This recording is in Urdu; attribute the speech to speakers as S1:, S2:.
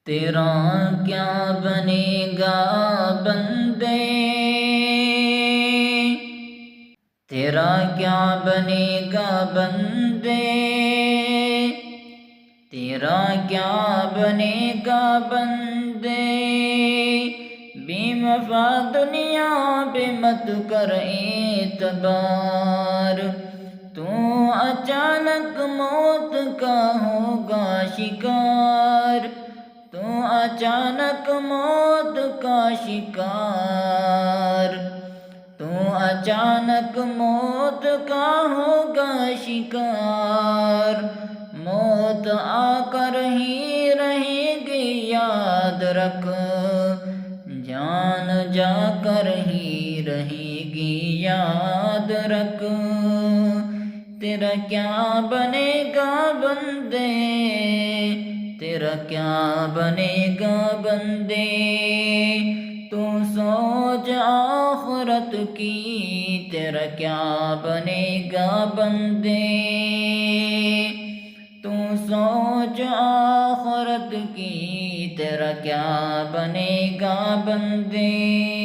S1: تیرا کیا بنے گا بندے، تیرا کیا بنے گا بندے، تیرا کیا بنے گا بندے، بے وفا دنیا پہ مت کر اعتبار، تو اچانک موت کا ہوگا شکار، تو اچانک موت کا شکار، تو اچانک موت کا ہوگا شکار، موت آ کر ہی رہے گی یاد رکھ، جان جا کر ہی رہے گی یاد رکھ، تیرا کیا بنے گا بندے، تیرا کیا بنے گا بندے، تو سوچ آخرت کی، تیرا کیا بنے گا بندے، تو سوچ آخرت کی، تیرا کیا بنے گا بندے۔